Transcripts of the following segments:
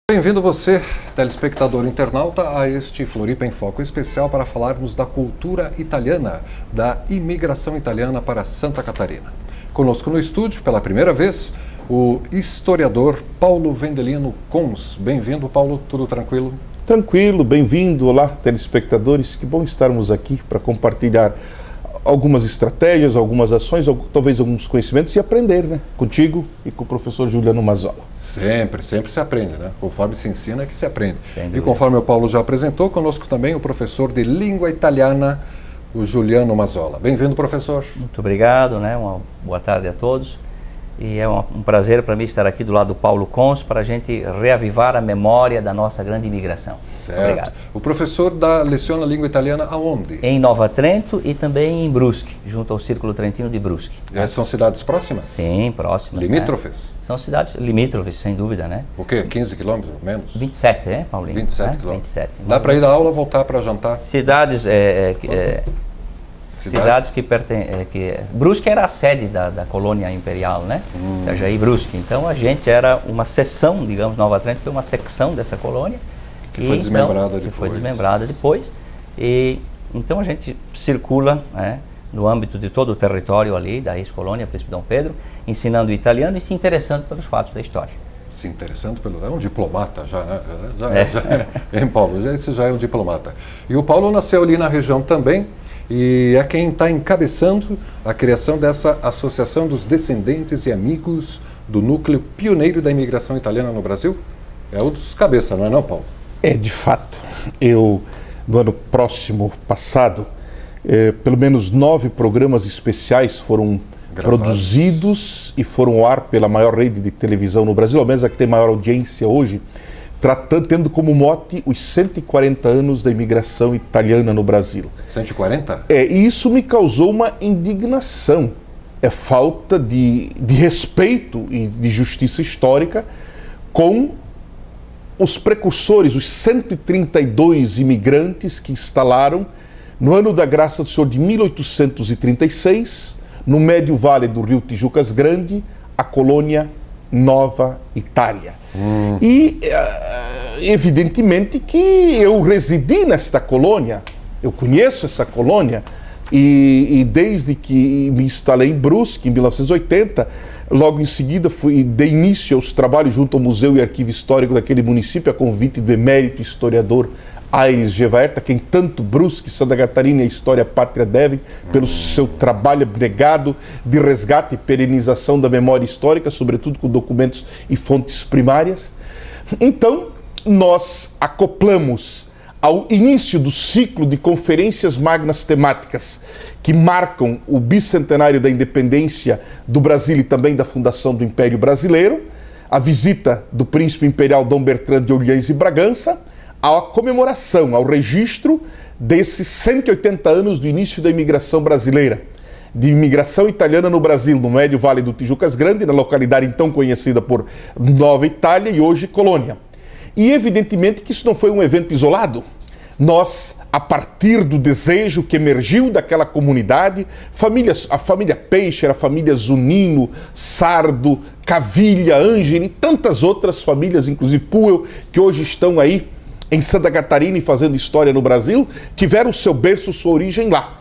Bem-vindo você, telespectador internauta, a este Floripa em Foco especial para falarmos da cultura italiana, da imigração italiana para Santa Catarina. Conosco no estúdio, pela primeira vez, o historiador Paulo Vendelino Cons. Bem-vindo, Paulo, tudo tranquilo? Tranquilo, bem-vindo. Olá, telespectadores, que bom estarmos aqui para compartilhar algumas estratégias, algumas ações, talvez alguns conhecimentos e aprender, né? Contigo e com o professor Juliano Mazzola. Sempre se aprende, né? Conforme se ensina é que se aprende. E conforme o Paulo já apresentou, conosco também o professor de língua italiana, o Juliano Mazzola. Bem-vindo, professor. Muito obrigado, né? Uma boa tarde a todos. E é um prazer para mim estar aqui do lado do Paulo Cons para a gente reavivar a memória da nossa grande imigração. Certo. Obrigado. O professor leciona língua italiana aonde? Em Nova Trento e também em Brusque, junto ao Círculo Trentino de Brusque. São cidades próximas? Sim, próximas. Limítrofes? Né? São cidades limítrofes, sem dúvida, né? O quê? 15 quilômetros, menos? 27, né, Paulinho? 27 quilômetros. 27. Dá para ir da aula, voltar para jantar? Cidades que pertencem... Brusque era a sede da colônia imperial, né? Itajaí Brusque. Então a gente era uma seção, digamos, Nova Trento foi uma secção dessa colônia. Que foi desmembrada depois. Que foi desmembrada depois. E então a gente circula, né, no âmbito de todo o território ali, da ex-colônia, Príncipe Dom Pedro, ensinando italiano e se interessando pelos fatos da história. Se interessando pelo... É um diplomata já, né? Hein, Paulo? Esse já é um diplomata. E o Paulo nasceu ali na região também, e é quem está encabeçando a criação dessa Associação dos Descendentes e Amigos do Núcleo Pioneiro da Imigração Italiana no Brasil? É um dos cabeças, não é não, Paulo? É, de fato. No ano passado, pelo menos 9 programas especiais foram produzidos e foram ao ar pela maior rede de televisão no Brasil, ao menos a que tem maior audiência hoje, tendo como mote os 140 anos da imigração italiana no Brasil. 140? E isso me causou uma indignação. É falta de respeito e de justiça histórica com os precursores, os 132 imigrantes que instalaram no ano da graça do Senhor de 1836, no médio vale do rio Tijucas Grande, a colônia Nova Itália. E evidentemente que eu residi nesta colônia, eu conheço essa colônia, e desde que me instalei em Brusque, em 1980, logo em seguida dei início aos trabalhos junto ao Museu e Arquivo Histórico daquele município, a convite do emérito historiador Aires Gevaert, a quem tanto Brusque, Santa Catarina e a história pátria devem, pelo seu trabalho abnegado de resgate e perenização da memória histórica, sobretudo com documentos e fontes primárias. Então, nós acoplamos ao início do ciclo de conferências magnas temáticas que marcam o bicentenário da independência do Brasil e também da fundação do Império Brasileiro, a visita do príncipe imperial Dom Bertrand de Orleans e Bragança, a comemoração, ao registro desses 180 anos do início da imigração brasileira, de imigração italiana no Brasil, no médio vale do Tijucas Grande, na localidade então conhecida por Nova Itália e hoje colônia. E evidentemente que isso não foi um evento isolado. Nós, a partir do desejo que emergiu daquela comunidade, a família Peixer, a família Zunino, Sardo, Cavilha, Angeli e tantas outras famílias, inclusive Puel, que hoje estão aí em Santa Catarina e fazendo história no Brasil, tiveram seu berço, sua origem lá.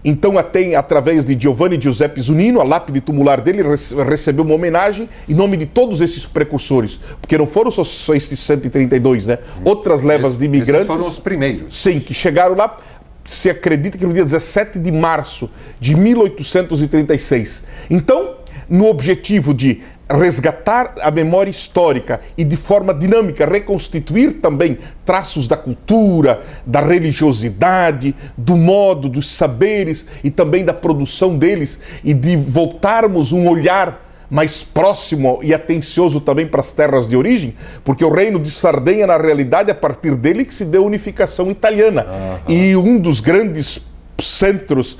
Então, até através de Giovanni Giuseppe Zunino, a lápide tumular dele recebeu uma homenagem em nome de todos esses precursores, porque não foram só esses 132, né? Outras levas de imigrantes. Esses foram os primeiros. Sim, que chegaram lá, se acredita que no dia 17 de março de 1836. Então, no objetivo de resgatar a memória histórica e de forma dinâmica reconstituir também traços da cultura, da religiosidade, do modo, dos saberes e também da produção deles e de voltarmos um olhar mais próximo e atencioso também para as terras de origem, porque o reino de Sardenha, na realidade, é a partir dele que se deu a unificação italiana. E um dos grandes centros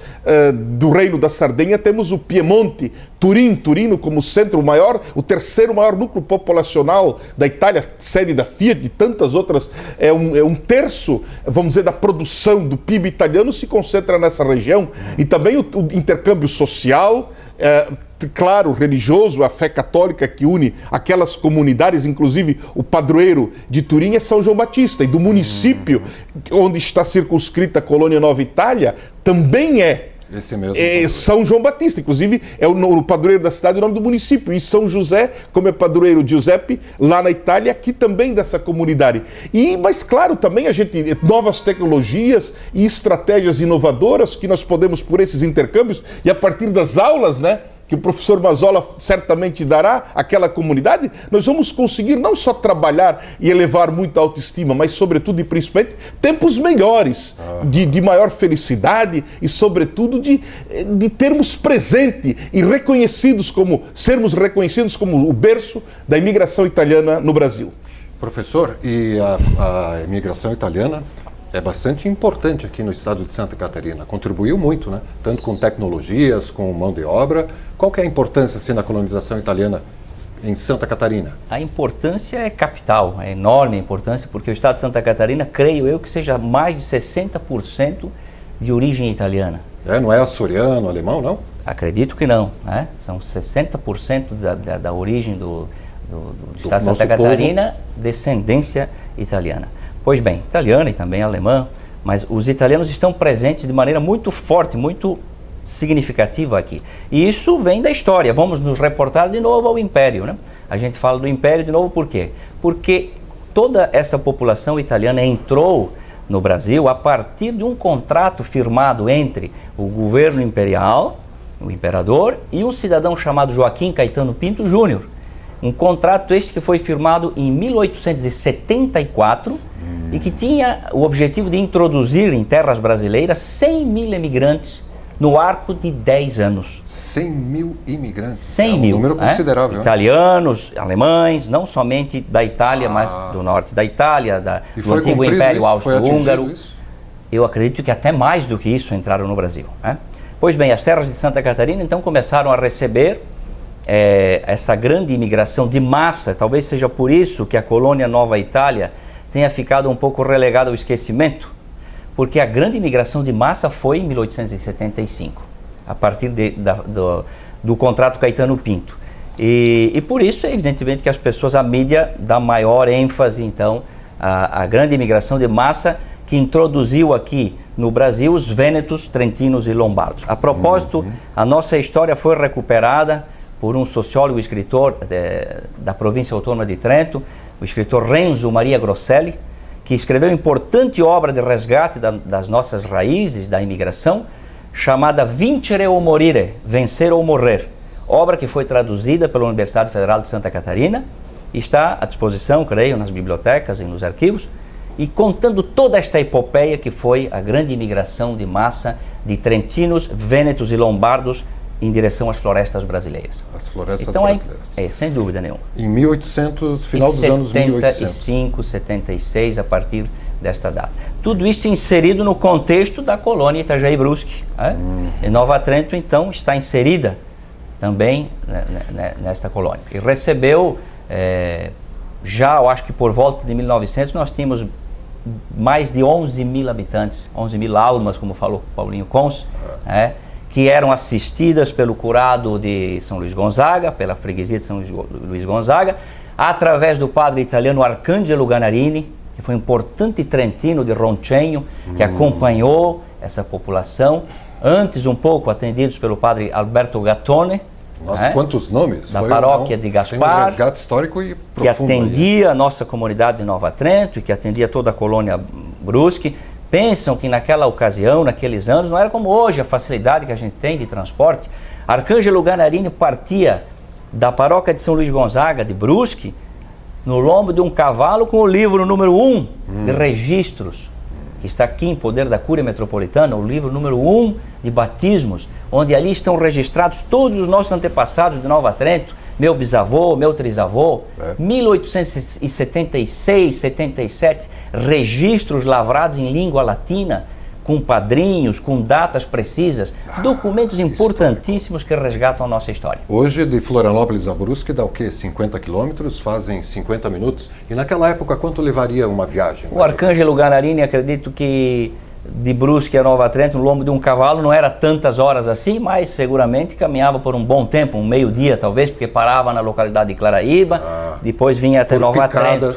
do reino da Sardenha temos o Piemonte, Turino como centro maior, o terceiro maior núcleo populacional da Itália, sede da Fiat e tantas outras, é um terço, vamos dizer, da produção do PIB italiano se concentra nessa região, e também o intercâmbio social, claro, religioso, a fé católica que une aquelas comunidades, inclusive o padroeiro de Turim é São João Batista, e do município onde está circunscrita a colônia Nova Itália, também é esse mesmo São João Batista, inclusive é o padroeiro da cidade, o nome do município, e São José, como é padroeiro Giuseppe, lá na Itália, aqui também dessa comunidade. Mas claro, também a gente, novas tecnologias e estratégias inovadoras que nós podemos, por esses intercâmbios, e a partir das aulas, né, que o professor Mazzola certamente dará àquela comunidade, nós vamos conseguir não só trabalhar e elevar muito a autoestima, mas sobretudo e principalmente tempos melhores, de maior felicidade e sobretudo de termos presente e sermos reconhecidos como o berço da imigração italiana no Brasil. Professor, e a imigração italiana é bastante importante aqui no estado de Santa Catarina, contribuiu muito, né? Tanto com tecnologias, com mão de obra. Qual que é a importância assim, da colonização italiana em Santa Catarina? A importância é capital, é enorme a importância, porque o estado de Santa Catarina, creio eu, que seja mais de 60% de origem italiana. Não é açoriano, alemão, não? Acredito que não, né? São 60% da origem do estado de Santa Catarina, descendência italiana. Pois bem, italiana e também alemã, mas os italianos estão presentes de maneira muito forte, muito significativa aqui. E isso vem da história. Vamos nos reportar de novo ao Império, né? A gente fala do Império de novo por quê? Porque toda essa população italiana entrou no Brasil a partir de um contrato firmado entre o governo imperial, o imperador, e um cidadão chamado Joaquim Caetano Pinto Júnior. Um contrato este que foi firmado em 1874 e que tinha o objetivo de introduzir em terras brasileiras 100 mil imigrantes no arco de 10 anos. 100 mil imigrantes? 100 mil. Um número considerável. Italianos, alemães, não somente da Itália, mas do norte da Itália, do antigo Império Austro-Húngaro. Eu acredito que até mais do que isso entraram no Brasil. Né? Pois bem, as terras de Santa Catarina então começaram a receber essa grande imigração de massa. Talvez seja por isso que a colônia Nova Itália tenha ficado um pouco relegada ao esquecimento, porque a grande imigração de massa foi em 1875, a partir do contrato Caetano Pinto. E por isso, evidentemente, que as pessoas, a mídia dá maior ênfase, então, à grande imigração de massa que introduziu aqui no Brasil os vênetos, trentinos e lombardos. A propósito, a nossa história foi recuperada por um sociólogo e escritor da província autônoma de Trento, o escritor Renzo Maria Grosselli, que escreveu importante obra de resgate das nossas raízes da imigração, chamada Vincere ou Morire, Vencer ou Morrer, obra que foi traduzida pela Universidade Federal de Santa Catarina, e está à disposição, creio, nas bibliotecas e nos arquivos, e contando toda esta epopeia que foi a grande imigração de massa de trentinos, vênetos e lombardos em direção às florestas brasileiras. As florestas então, brasileiras. Sem dúvida nenhuma. Em 1800, final dos anos 1800. 75, 76, a partir desta data. Tudo isso inserido no contexto da colônia Itajaí Brusque. Né? E Nova Trento, então, está inserida também nesta colônia. E recebeu, já, eu acho que por volta de 1900, nós tínhamos mais de 11 mil habitantes, 11 mil almas, como falou Paulinho Cons, que eram assistidas pelo curado de São Luís Gonzaga, pela freguesia de São Luís Gonzaga, através do padre italiano Arcangelo Ganarini, que foi um importante trentino de Roncenho, que acompanhou essa população, antes um pouco atendidos pelo padre Alberto Gattone. Nossa, quantos nomes! Da paróquia de Gaspar, um resgate histórico e profundo, que atendia a nossa comunidade de Nova Trento e que atendia toda a colônia Brusque. Pensam que naquela ocasião, naqueles anos, não era como hoje a facilidade que a gente tem de transporte. Arcangelo Ganarini partia da paróquia de São Luís Gonzaga, de Brusque, no lombo de um cavalo com o livro número 1 de registros, que está aqui em poder da Cúria Metropolitana, o livro número 1 de batismos, onde ali estão registrados todos os nossos antepassados de Nova Trento, meu bisavô, meu trisavô, 1876, 77, registros lavrados em língua latina, com padrinhos, com datas precisas, documentos importantíssimos que resgatam a nossa história. Hoje, de Florianópolis a Brusque, dá o quê? 50 quilômetros, fazem 50 minutos. E naquela época, quanto levaria uma viagem? O Arcangelo Ganarini, acredito que de Brusque a Nova Trento, no lombo de um cavalo, não era tantas horas assim, mas seguramente caminhava por um bom tempo, um meio-dia talvez, porque parava na localidade de Claraíba, depois vinha até Nova Trento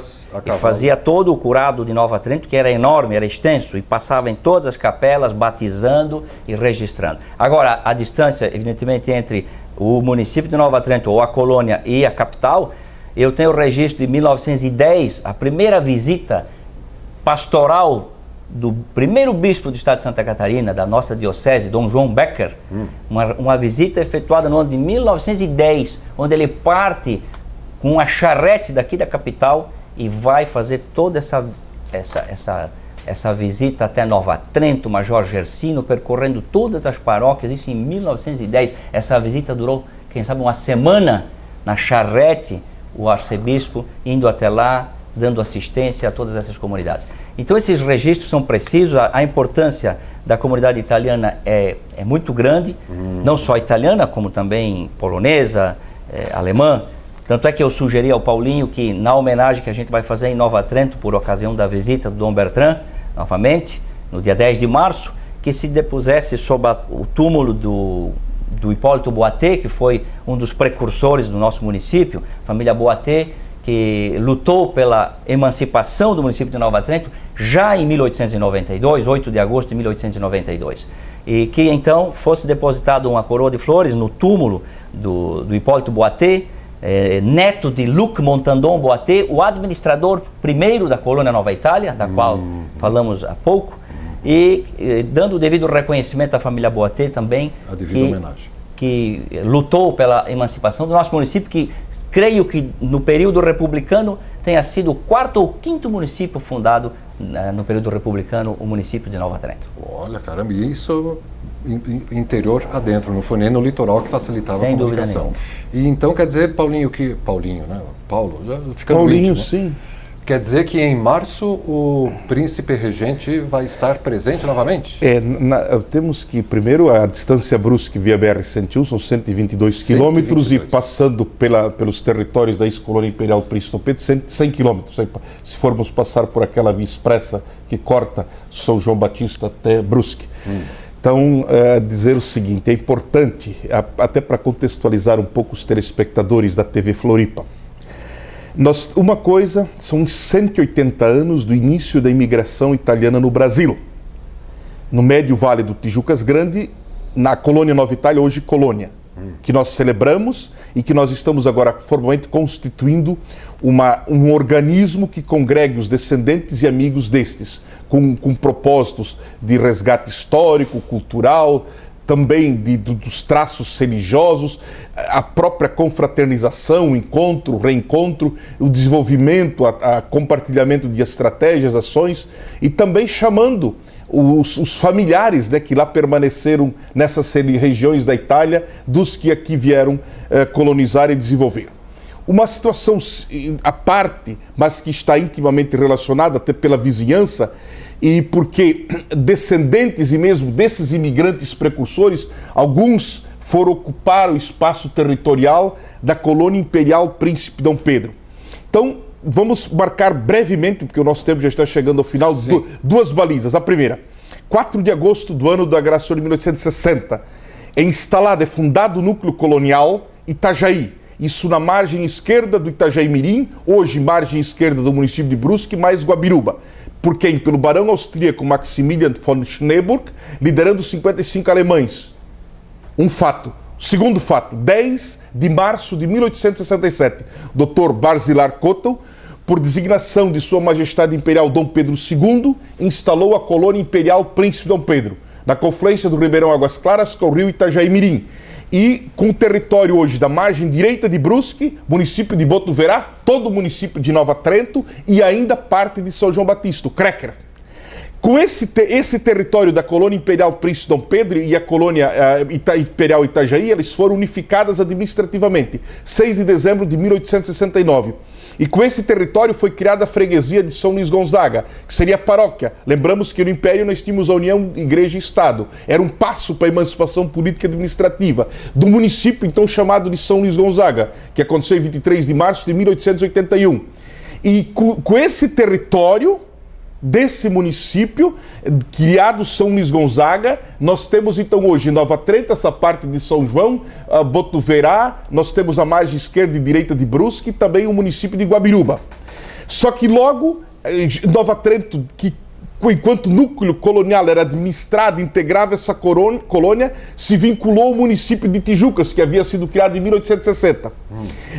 e fazia todo o curado de Nova Trento, que era enorme, era extenso, e passava em todas as capelas, batizando e registrando. Agora, a distância, evidentemente, entre o município de Nova Trento, ou a colônia, e a capital, eu tenho o registro de 1910, a primeira visita pastoral do primeiro bispo do estado de Santa Catarina, da nossa diocese, Dom João Becker, uma visita efetuada no ano de 1910, onde ele parte com uma charrete daqui da capital e vai fazer toda essa visita até Nova Trento, Major Gersino, percorrendo todas as paróquias, isso em 1910. Essa visita durou, quem sabe, uma semana na charrete, o arcebispo indo até lá, dando assistência a todas essas comunidades. Então esses registros são precisos, a importância da comunidade italiana é muito grande, não só italiana, como também polonesa, alemã. Tanto é que eu sugeri ao Paulinho que, na homenagem que a gente vai fazer em Nova Trento, por ocasião da visita do Dom Bertrand, novamente, no dia 10 de março, que se depusesse sob o túmulo do Hipólito Boatê, que foi um dos precursores do nosso município, família Boatê, que lutou pela emancipação do município de Nova Trento já em 1892, 8 de agosto de 1892. E que então fosse depositado uma coroa de flores no túmulo do Hipólito Boatê, neto de Luc Montandon Boatê, o administrador primeiro da colônia Nova Itália, da qual falamos há pouco, e dando o devido reconhecimento à família Boatê também, a devida homenagem, que lutou pela emancipação do nosso município, que creio que no período republicano tenha sido o 4º ou 5º município fundado no período republicano, o município de Nova Trento. Olha, caramba, e isso interior adentro, não foi nem no litoral que facilitava sem a comunicação. E então quer dizer, Paulinho, né? Paulo, já ficando Paulinho, íntimo, sim. Quer dizer que em março o príncipe regente vai estar presente novamente? Temos que, primeiro, a distância Brusque via BR-101 são 122 quilômetros e passando pelos territórios da ex-colônia imperial Príncipe Dom Pedro, 100 quilômetros. Se formos passar por aquela via expressa que corta São João Batista até Brusque. Então, dizer o seguinte, é importante, até para contextualizar um pouco os telespectadores da TV Floripa. Uma coisa, são 180 anos do início da imigração italiana no Brasil. No Médio Vale do Tijucas Grande, na colônia Nova Itália, hoje colônia, que nós celebramos e que nós estamos agora formalmente constituindo um organismo que congregue os descendentes e amigos destes, com propósitos de resgate histórico, cultural, também dos traços religiosos, a própria confraternização, o encontro, o reencontro, o desenvolvimento, a compartilhamento de estratégias, ações, e também chamando os familiares, né, que lá permaneceram nessas regiões da Itália, dos que aqui vieram colonizar e desenvolver. Uma situação à parte, mas que está intimamente relacionada até pela vizinhança, e porque descendentes e mesmo desses imigrantes precursores, alguns foram ocupar o espaço territorial da colônia imperial Príncipe Dom Pedro. Então, vamos marcar brevemente, porque o nosso tempo já está chegando ao final, duas balizas. A primeira, 4 de agosto do ano da Graça de 1860, é fundado o núcleo colonial Itajaí, isso na margem esquerda do Itajaí-Mirim, hoje margem esquerda do município de Brusque, mais Guabiruba. Por quem? Pelo barão austríaco Maximilian von Schneeburg, liderando 55 alemães. Um fato. Segundo fato, 10 de março de 1867, Dr. Barzilár Kotel, por designação de Sua Majestade Imperial Dom Pedro II, instalou a colônia imperial Príncipe Dom Pedro, na confluência do Ribeirão Águas Claras com o rio Itajaí-Mirim, e com o território hoje da margem direita de Brusque, município de Botuverá, todo o município de Nova Trento e ainda parte de São João Batista, o Crecker. Com esse território da colônia imperial Príncipe Dom Pedro e a colônia imperial Itajaí, eles foram unificadas administrativamente, 6 de dezembro de 1869. E com esse território foi criada a freguesia de São Luís Gonzaga, que seria a paróquia. Lembramos que no Império nós tínhamos a união Igreja e Estado. Era um passo para a emancipação política e administrativa do município, então chamado de São Luís Gonzaga, que aconteceu em 23 de março de 1881. E com esse território, desse município, criado São Luís Gonzaga. Nós temos então hoje Nova Trento, essa parte de São João, Botuverá, nós temos a margem esquerda e direita de Brusque e também o município de Guabiruba. Só que logo, Nova Trento, que enquanto núcleo colonial era administrado, integrava essa colônia, se vinculou ao município de Tijucas, que havia sido criado em 1860.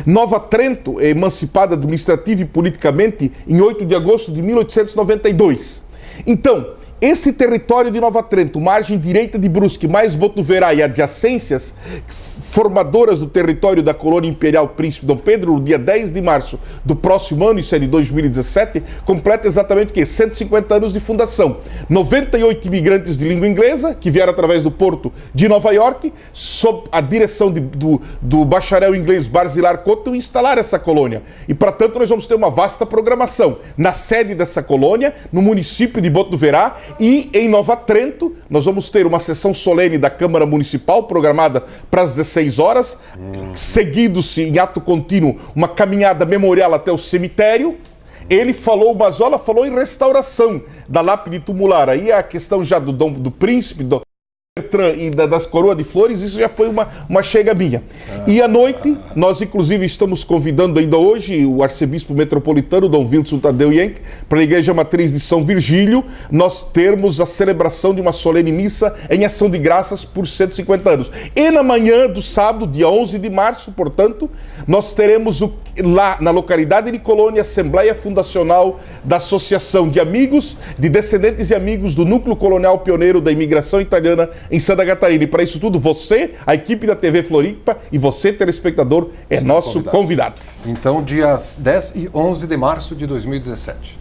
Nova Trento é emancipada administrativa e politicamente em 8 de agosto de 1892. Então, esse território de Nova Trento, margem direita de Brusque, mais Botuverá e adjacências, formadoras do território da colônia imperial Príncipe Dom Pedro, no dia 10 de março do próximo ano, isso é de 2017, completa exatamente o quê? 150 anos de fundação. 98 imigrantes de língua inglesa, que vieram através do porto de Nova York, sob a direção do bacharel inglês Barzilai Cotton, instalaram essa colônia. E, para tanto, nós vamos ter uma vasta programação na sede dessa colônia, no município de Botuverá. E em Nova Trento, nós vamos ter uma sessão solene da Câmara Municipal, programada para as 16 horas, seguido-se em ato contínuo uma caminhada memorial até o cemitério. Ele falou, o Basola falou em restauração da lápide tumular. Aí a questão já do príncipe, do Bertrand e das coroas de flores, isso já foi uma chega minha. E à noite, nós inclusive estamos convidando ainda hoje o arcebispo metropolitano, Dom Wilson Tadeu Yenck, para a Igreja Matriz de São Virgílio, nós termos a celebração de uma solene missa em ação de graças por 150 anos. E na manhã do sábado, dia 11 de março, portanto, nós teremos lá na localidade de Colônia, Assembleia Fundacional da Associação de Amigos, de Descendentes e Amigos do Núcleo Colonial Pioneiro da Imigração Italiana em Santa Catarina. E para isso tudo, você, a equipe da TV Floripa e você, telespectador, é nosso convidado. Então, dias 10 e 11 de março de 2017.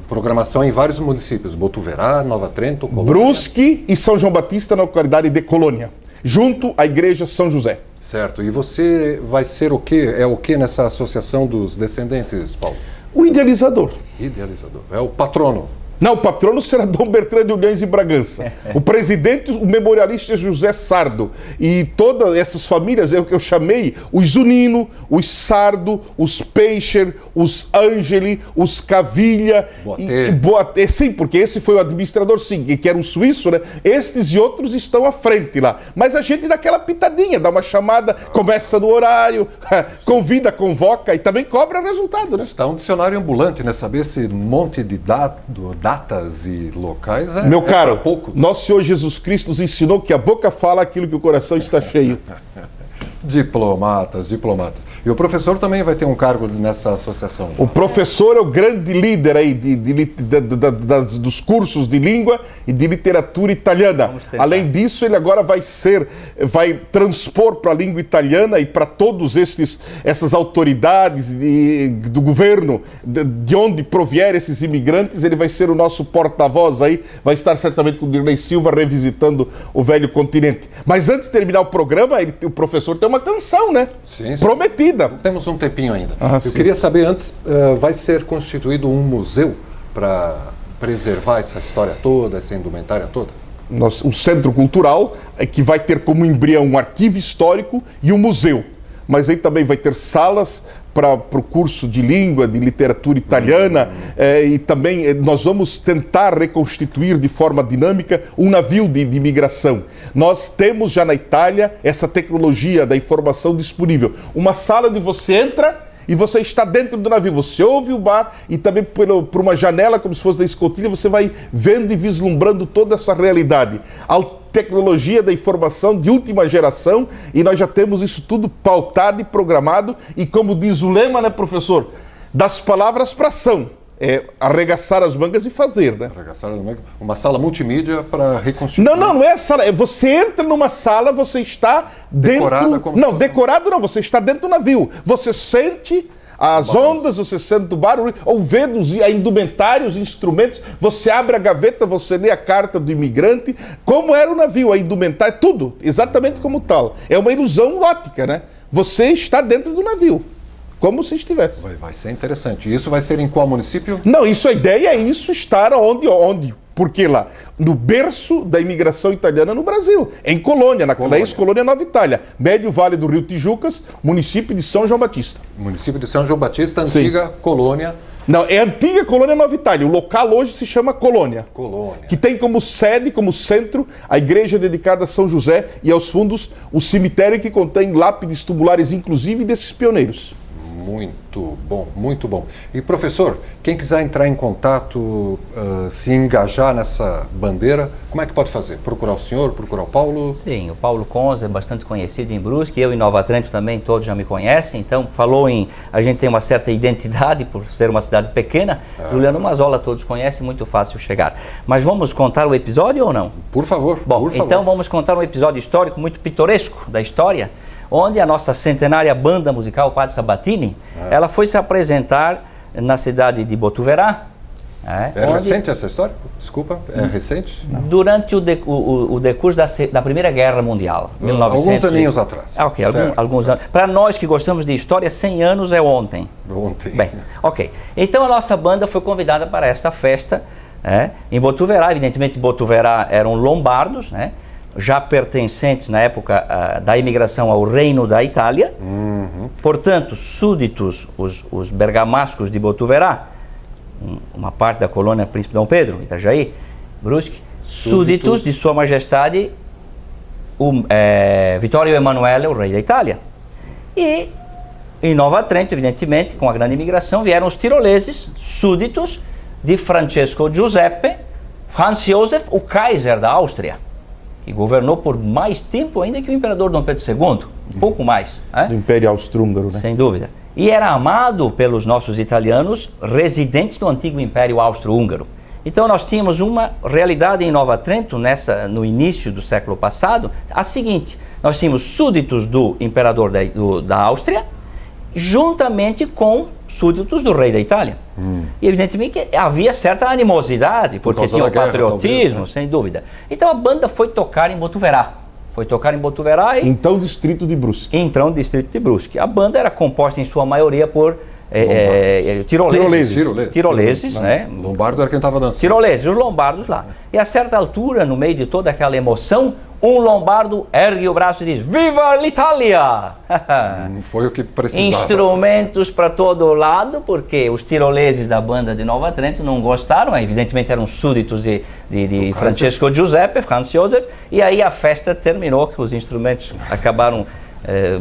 Programação em vários municípios, Botuverá, Nova Trento, Colônia. Brusque e São João Batista, na localidade de Colônia, junto à Igreja São José. Certo. E você vai ser o quê? É o quê nessa associação dos descendentes, Paulo? O idealizador. Idealizador. É o patrono. Não, o patrono será Dom Bertrand de Ulhães e Bragança. O presidente, o memorialista José Sardo. E todas essas famílias, eu chamei os Zunino, os Sardo, os Peixer, os Angeli, os Cavilha. Boatê. Sim, porque esse foi o administrador, sim, que era um suíço, né? Estes e outros estão à frente lá. Mas a gente dá aquela pitadinha, dá uma chamada, começa no horário, convida, convoca e também cobra resultado, né? Está um dicionário ambulante, né? Saber esse monte de datas e locais Meu caro, pouco. Nosso Senhor Jesus Cristo nos ensinou que a boca fala aquilo que o coração está cheio. Diplomatas. E o professor também vai ter um cargo nessa associação. O professor é o grande líder aí dos cursos de língua e de literatura italiana. Além disso, ele agora vai transpor para a língua italiana e para todos essas autoridades do governo, de onde provierem esses imigrantes, ele vai ser o nosso porta-voz aí, vai estar certamente com o Dirley Silva revisitando o velho continente. Mas antes de terminar o programa, o professor tem uma canção, né? Sim. Prometida. Temos um tempinho ainda. Eu queria saber antes, vai ser constituído um museu para preservar essa história toda, essa indumentária toda? Um centro cultural que vai ter como embrião um arquivo histórico e um museu. Mas aí também vai ter salas para o curso de língua, de literatura italiana, e também nós vamos tentar reconstituir de forma dinâmica um navio de imigração. Nós temos já na Itália essa tecnologia da informação disponível. Uma sala onde você entra e você está dentro do navio, você ouve o bar e também por uma janela, como se fosse da escotilha, você vai vendo e vislumbrando toda essa realidade. A tecnologia da informação de última geração, e nós já temos isso tudo pautado e programado, e como diz o lema, né, professor? Das palavras para ação. É arregaçar as mangas e fazer, né? Arregaçar as mangas. Uma sala multimídia para reconstituir. Não é a sala. Você entra numa sala, você está dentro... Decorada como não, decorado não, você está dentro do navio. Você sente as ondas, você sente o barulho, ou vê a indumentária, os instrumentos, você abre a gaveta, você lê a carta do imigrante, como era o navio, a indumentária, tudo, exatamente como tal. É uma ilusão óptica, né? Você está dentro do navio. Como se estivesse. Vai ser interessante. E isso vai ser em qual município? Não, a ideia é isso estar onde? Porque lá, no berço da imigração italiana no Brasil, em Colônia, na ex-colônia Nova Itália, Médio Vale do Rio Tijucas, município de São João Batista. Município de São João Batista, antiga colônia Não, é a antiga colônia Nova Itália. O local hoje se chama Colônia. Colônia. Que tem como sede, como centro, a igreja dedicada a São José e aos fundos o cemitério que contém lápides tubulares, inclusive desses pioneiros. Muito bom, muito bom. E professor, quem quiser entrar em contato, se engajar nessa bandeira, como é que pode fazer? Procurar o senhor, procurar o Paulo? Sim, o Paulo Conza é bastante conhecido em Brusque, eu em Nova Trento também, todos já me conhecem, então a gente tem uma certa identidade por ser uma cidade pequena. Juliano Mazzola todos conhecem, muito fácil chegar. Mas vamos contar o episódio ou não? Por favor. Bom, por favor. Então vamos contar um episódio histórico muito pitoresco da história, onde a nossa centenária banda musical Padre Sabatini, ela foi se apresentar na cidade de Botuverá. Recente essa história? Desculpa, é recente? Durante o decurso da Primeira Guerra Mundial. 1900, alguns aninhos atrás. Ok, alguns anos. Para nós que gostamos de história, 100 anos é ontem. Ontem. Bem, ok. Então a nossa banda foi convidada para esta festa em Botuverá. Evidentemente, Botuverá eram lombardos, já pertencentes na época da imigração ao Reino da Itália, portanto, súditos, os bergamascos de Botuverá, uma parte da colônia Príncipe Dom Pedro, Itajaí, Brusque, súditos de Sua Majestade Vittorio Emanuele, o rei da Itália. E em Nova Trento, evidentemente, com a grande imigração, vieram os tiroleses, súditos de Francesco Giuseppe Franz Josef, o Kaiser da Áustria, que governou por mais tempo ainda que o imperador Dom Pedro II, um pouco mais. Do Império Austro-Húngaro, né? Sem dúvida. E era amado pelos nossos italianos residentes do antigo Império Austro-Húngaro. Então nós tínhamos uma realidade em Nova Trento, no início do século passado, a seguinte: nós tínhamos súditos do imperador da Áustria, juntamente com súditos do rei da Itália. E evidentemente que havia certa animosidade, porque tinha o patriotismo, talvez, sem dúvida. Então a banda foi tocar em Botuverá. Então, distrito de Brusque. Distrito de Brusque. A banda era composta em sua maioria por tiroleses, né? Lombardo era quem estava dançando. Tiroleses, os lombardos lá. E a certa altura, no meio de toda aquela emoção, um lombardo ergue o braço e diz: Viva l'Italia! Foi o que precisava. Instrumentos para todo lado, porque os tiroleses da banda de Nova Trento não gostaram, evidentemente eram súditos de Francesco Giuseppe, Franz Josef, e aí a festa terminou, que os instrumentos acabaram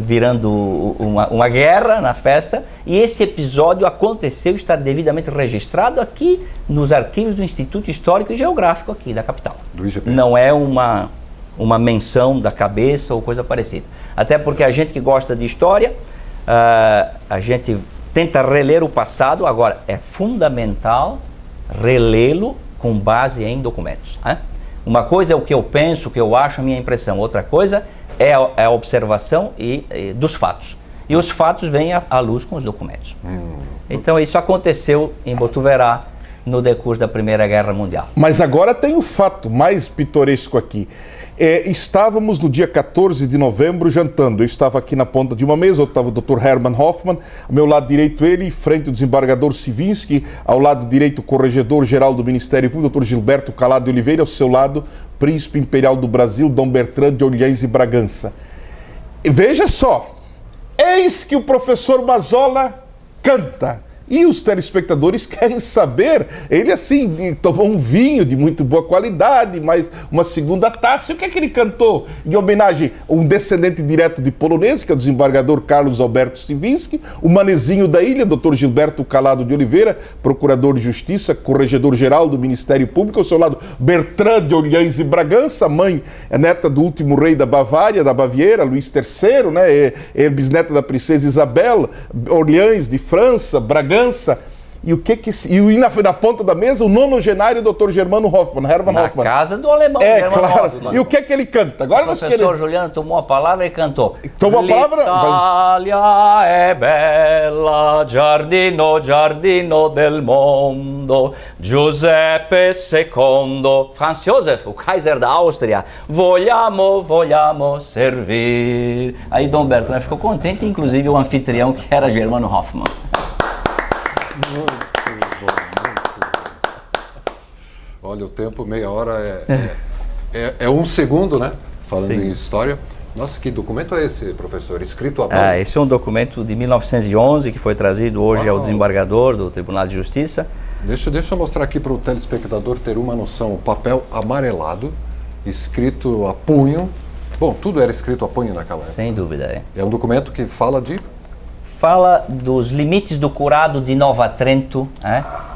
virando uma guerra na festa, e esse episódio aconteceu, está devidamente registrado aqui nos arquivos do Instituto Histórico e Geográfico aqui da capital. Do IGP. Não é uma menção da cabeça ou coisa parecida. Até porque a gente que gosta de história, a gente tenta reler o passado. Agora, é fundamental relê-lo com base em documentos. Uma coisa é o que eu penso, o que eu acho, a minha impressão. Outra coisa é a observação dos fatos. E os fatos vêm à luz com os documentos. Então, isso aconteceu em Botuverá no decurso da Primeira Guerra Mundial. Mas agora tem o fato mais pitoresco aqui. Estávamos no dia 14 de novembro jantando. Eu estava aqui na ponta de uma mesa, estava o Dr. Hermann Hoffmann, ao meu lado direito ele, em frente o desembargador Sivinski, ao lado direito o corregedor-geral do Ministério Público, Dr. Gilberto Calado de Oliveira, ao seu lado, Príncipe Imperial do Brasil, Dom Bertrand de Orleans e Bragança. Veja só, eis que o professor Mazzola canta. E os telespectadores querem saber, ele assim, tomou um vinho de muito boa qualidade, mais uma segunda taça, e o que é que ele cantou? Em homenagem a um descendente direto de polonês, que é o desembargador Carlos Alberto Sivinski, o manezinho da ilha, Dr. Gilberto Calado de Oliveira, procurador de justiça, corregedor-geral do Ministério Público, ao seu lado Bertrand de Orleans e Bragança, mãe é neta do último rei da Bavária, da Baviera, Luís III, né? É bisneta da princesa Isabel, Orleans de França, Bragança. E na ponta da mesa o nonogenário Dr. Hermann Hoffmann. Na casa do alemão. Claro. Hoffmann. E o que é que ele canta? Agora o professor Juliano tomou a palavra e cantou. Tomou a palavra? L'Italia è bella, giardino, giardino del mondo, Giuseppe II, Franz Josef, o Kaiser da Áustria, vogliamo servir. Aí Dom Bertrand ficou contente, inclusive o anfitrião que era Hermann Hoffmann. Muito bom. Olha, o tempo, meia hora é um segundo, né? Falando Sim. em história. Nossa, que documento é esse, professor? Escrito à mão? Esse é um documento de 1911 que foi trazido hoje ao desembargador do Tribunal de Justiça. Deixa eu mostrar aqui para o telespectador ter uma noção. O papel amarelado, escrito a punho. Bom, tudo era escrito a punho naquela época. Sem dúvida, É um documento que fala de... Fala dos limites do curado de Nova Trento,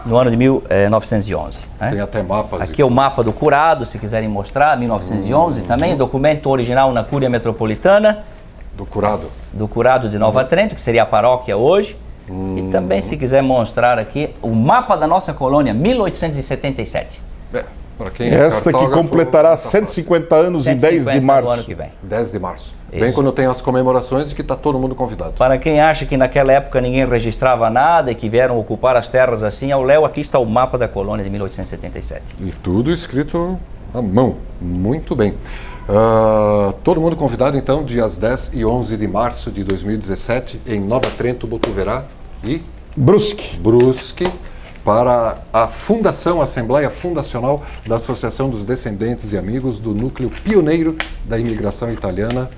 no ano de 1911. Tem até mapas. Aqui é o mapa do curado, se quiserem mostrar, 1911 também, documento original na Cúria Metropolitana. Do curado. Do curado de Nova Trento, que seria a paróquia hoje. E também, se quiser mostrar aqui, o mapa da nossa colônia, 1877. Esta que completará 150 anos em 10 de março. Ano que vem. 10 de março. Bem quando tem as comemorações e que está todo mundo convidado. Para quem acha que naquela época ninguém registrava nada e que vieram ocupar as terras assim, ao Léo, aqui está o mapa da colônia de 1877. E tudo escrito à mão. Muito bem. Todo mundo convidado então, dias 10 e 11 de março de 2017, em Nova Trento, Botuverá e Brusque, para a fundação, a Assembleia Fundacional da Associação dos Descendentes e Amigos do Núcleo Pioneiro da Imigração Italiana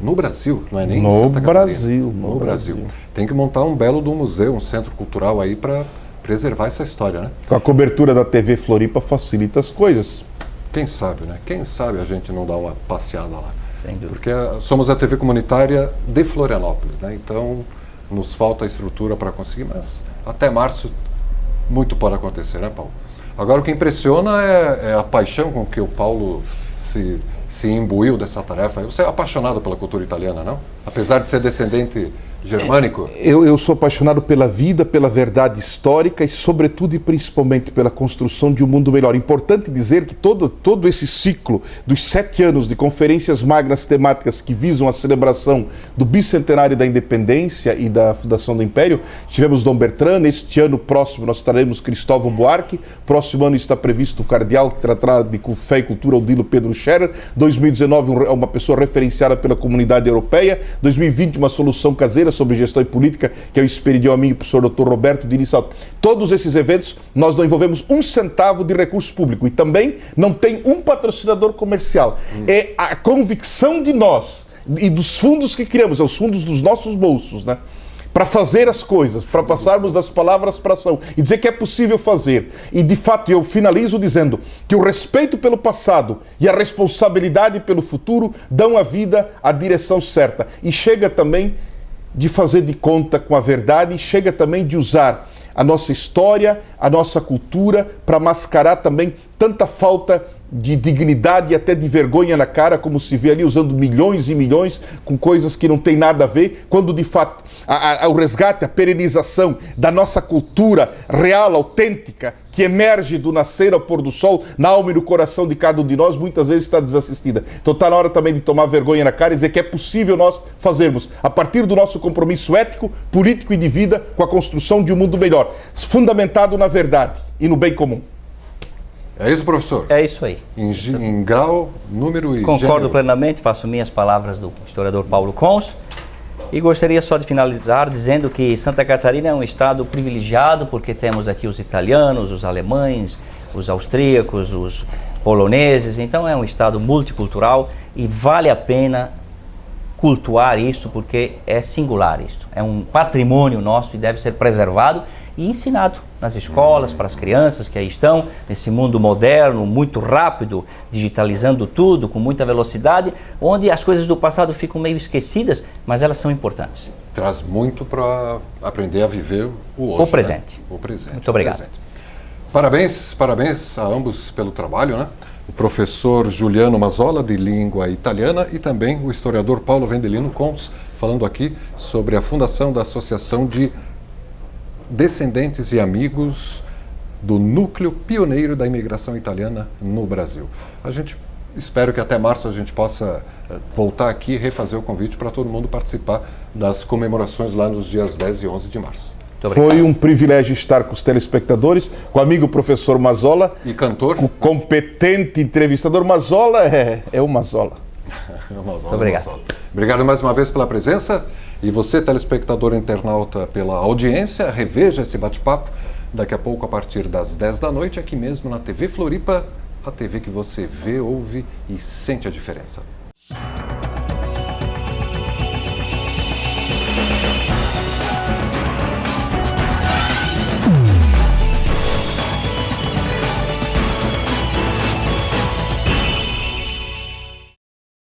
no Brasil, não é nem em Santa Catarina. No Brasil. Tem que montar um belo do museu, um centro cultural aí para preservar essa história, né? Com a cobertura da TV Floripa facilita as coisas. Quem sabe, né? Quem sabe a gente não dá uma passeada lá. Sem dúvida. Porque somos a TV comunitária de Florianópolis, né? Então nos falta estrutura para conseguir, mas até março muito pode acontecer, né, Paulo? Agora o que impressiona é a paixão com que o Paulo se imbuiu dessa tarefa. Você é apaixonado pela cultura italiana, não? Apesar de ser descendente germânico? Eu sou apaixonado pela vida, pela verdade histórica e, sobretudo e principalmente, pela construção de um mundo melhor. Importante dizer que todo esse ciclo dos 7 anos de conferências magnas temáticas que visam a celebração do bicentenário da independência e da fundação do Império, tivemos Dom Bertrand. Este ano próximo nós teremos Cristóvão Buarque. Próximo ano está previsto o cardeal que tratará de fé e cultura, Odilo Pedro Scherer. 2019, uma pessoa referenciada pela comunidade europeia. 2020, uma solução caseira sobre gestão e política, que é o experidiu a mim, o professor Dr. Roberto Diniz Salto. Todos esses eventos, nós não envolvemos um centavo de recurso público e também não tem um patrocinador comercial. É a convicção de nós e dos fundos que criamos, é os fundos dos nossos bolsos, né? Para fazer as coisas, para passarmos das palavras para a ação e dizer que é possível fazer. E, de fato, eu finalizo dizendo que o respeito pelo passado e a responsabilidade pelo futuro dão à vida a direção certa. E chega também de fazer de conta com a verdade, e chega também de usar a nossa história, a nossa cultura, para mascarar também tanta falta de dignidade e até de vergonha na cara, como se vê ali usando milhões e milhões com coisas que não tem nada a ver, quando de fato o resgate, a perenização da nossa cultura real, autêntica, que emerge do nascer ao pôr do sol, na alma e no coração de cada um de nós, muitas vezes está desassistida. Então está na hora também de tomar vergonha na cara e dizer que é possível nós fazermos, a partir do nosso compromisso ético, político e de vida, com a construção de um mundo melhor, fundamentado na verdade e no bem comum. É isso, professor? É isso aí. Em grau, número e Concordo gênero. plenamente, faço minhas palavras do historiador Paulo Cons. E gostaria só de finalizar dizendo que Santa Catarina é um estado privilegiado, porque temos aqui os italianos, os alemães, os austríacos, os poloneses. Então é um estado multicultural e vale a pena cultuar isso, porque é singular isso. É um patrimônio nosso e deve ser preservado e ensinado nas escolas, para as crianças que aí estão, nesse mundo moderno, muito rápido, digitalizando tudo, com muita velocidade, onde as coisas do passado ficam meio esquecidas, mas elas são importantes. Traz muito para aprender a viver o hoje. O presente. Né? O presente. Muito obrigado. Presente. Parabéns a ambos pelo trabalho, né? O professor Giuliano Mazzola, de língua italiana, e também o historiador Paulo Vendelino Cons, falando aqui sobre a fundação da Associação de Descendentes e Amigos do Núcleo Pioneiro da Imigração Italiana no Brasil. A gente espero que até março a gente possa voltar aqui e refazer o convite para todo mundo participar das comemorações lá nos dias 10 e 11 de março. Foi um privilégio estar com os telespectadores, com o amigo professor Mazzola. E cantor. Com o competente entrevistador. Mazzola é o Mazzola. Muito obrigado. Obrigado mais uma vez pela presença. E você, telespectador internauta, pela audiência. Reveja esse bate-papo daqui a pouco, a partir das 10 da noite, aqui mesmo na TV Floripa, a TV que você vê, ouve e sente a diferença.